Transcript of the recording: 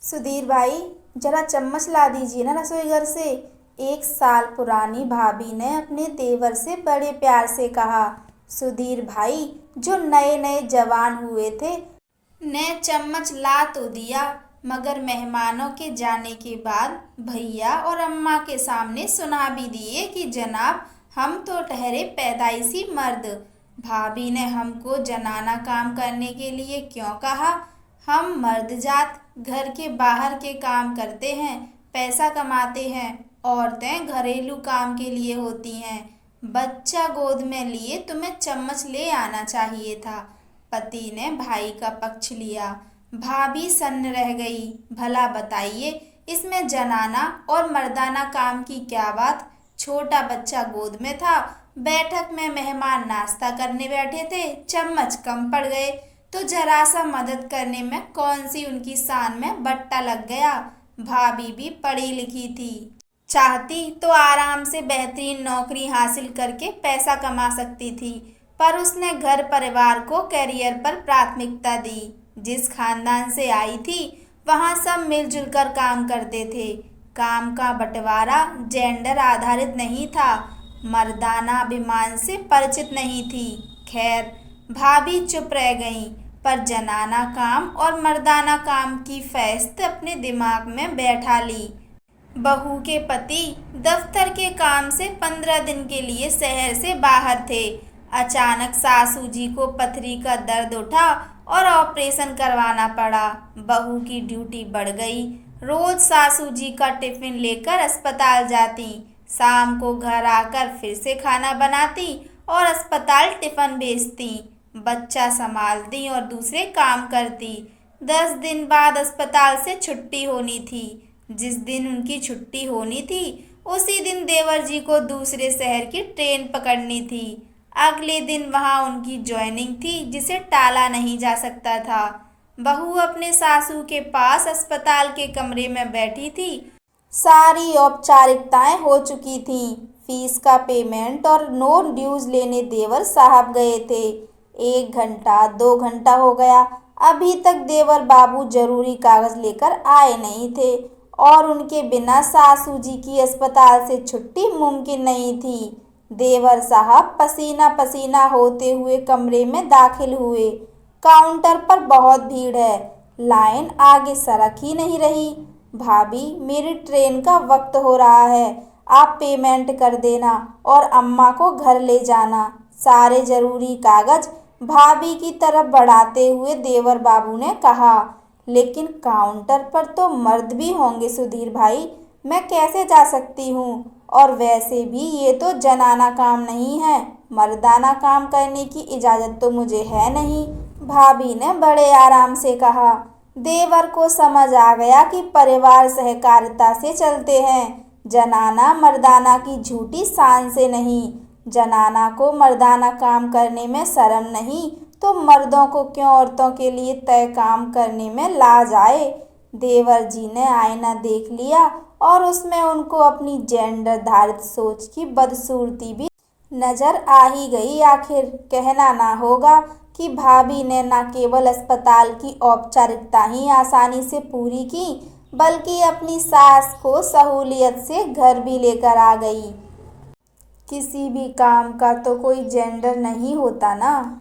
सुधीर भाई, जरा चम्मच ला दीजिए ना रसोई घर से। 1 साल पुरानी भाभी ने अपने देवर से बड़े प्यार से कहा। सुधीर भाई जो नए नए जवान हुए थे ने चम्मच ला तो दिया, मगर मेहमानों के जाने के बाद भैया और अम्मा के सामने सुना भी दिए कि जनाब हम तो ठहरे पैदाइशी मर्द। भाभी ने हमको जनाना काम करने के लिए क्यों कहा? हम मर्द जात घर के बाहर के काम करते हैं, पैसा कमाते हैं। औरतें घरेलू काम के लिए होती हैं। बच्चा गोद में लिए तुम्हें चम्मच ले आना चाहिए था। पति ने भाई का पक्ष लिया। भाभी सन्न रह गई। भला बताइए, इसमें जनाना और मर्दाना काम की क्या बात? छोटा बच्चा गोद में था, बैठक में मेहमान नाश्ता करने बैठे थे, चम्मच कम पड़ गए तो जरा सा मदद करने में कौन सी उनकी शान में बट्टा लग गया। भाभी भी पढ़ी लिखी थी, चाहती तो आराम से बेहतरीन नौकरी हासिल करके पैसा कमा सकती थी, पर उसने घर परिवार को करियर पर प्राथमिकता दी। जिस खानदान से आई थी वहाँ सब मिलजुल कर काम करते थे। काम का बंटवारा जेंडर आधारित नहीं था, मर्दाना अभिमान से परिचित नहीं थी। खैर, भाभी चुप रह गईं, पर जनाना काम और मर्दाना काम की फहरिस्त अपने दिमाग में बैठा ली। बहू के पति दफ्तर के काम से 15 दिन के लिए शहर से बाहर थे। अचानक सासू जी को पथरी का दर्द उठा और ऑपरेशन करवाना पड़ा। बहू की ड्यूटी बढ़ गई। रोज सासू जी का टिफिन लेकर अस्पताल जाती, शाम को घर आकर फिर से खाना बनाती और अस्पताल टिफिन भेजती, बच्चा संभालती और दूसरे काम करती। 10 दिन बाद अस्पताल से छुट्टी होनी थी। जिस दिन उनकी छुट्टी होनी थी उसी दिन देवर जी को दूसरे शहर की ट्रेन पकड़नी थी। अगले दिन वहां उनकी ज्वाइनिंग थी, जिसे टाला नहीं जा सकता था। बहू अपने सासू के पास अस्पताल के कमरे में बैठी थी। सारी औपचारिकताएं हो चुकी थीं। फीस का पेमेंट और नो ड्यूज लेने देवर साहब गए थे। 1 घंटा 2 घंटा हो गया, अभी तक देवर बाबू जरूरी कागज लेकर आए नहीं थे और उनके बिना सासू जी की अस्पताल से छुट्टी मुमकिन नहीं थी। देवर साहब पसीना पसीना होते हुए कमरे में दाखिल हुए। काउंटर पर बहुत भीड़ है, लाइन आगे सरक ही नहीं रही। भाभी, मेरी ट्रेन का वक्त हो रहा है, आप पेमेंट कर देना और अम्मा को घर ले जाना। सारे जरूरी कागज भाभी की तरफ बढ़ाते हुए देवर बाबू ने कहा। लेकिन काउंटर पर तो मर्द भी होंगे सुधीर भाई, मैं कैसे जा सकती हूँ? और वैसे भी ये तो जनाना काम नहीं है, मर्दाना काम करने की इजाज़त तो मुझे है नहीं, भाभी ने बड़े आराम से कहा। देवर को समझ आ गया कि परिवार सहकारिता से चलते हैं, जनाना मर्दाना की झूठी शान से नहीं। जनाना को मर्दाना काम करने में शर्म नहीं तो मर्दों को क्यों औरतों के लिए तय काम करने में लाज आए। देवर जी ने आईना देख लिया और उसमें उनको अपनी जेंडर धारित सोच की बदसूरती भी नजर आ ही गई। आखिर कहना ना होगा कि भाभी ने न केवल अस्पताल की औपचारिकता ही आसानी से पूरी की, बल्कि अपनी सास को सहूलियत से घर भी लेकर आ गई। किसी भी काम का तो कोई जेंडर नहीं होता ना।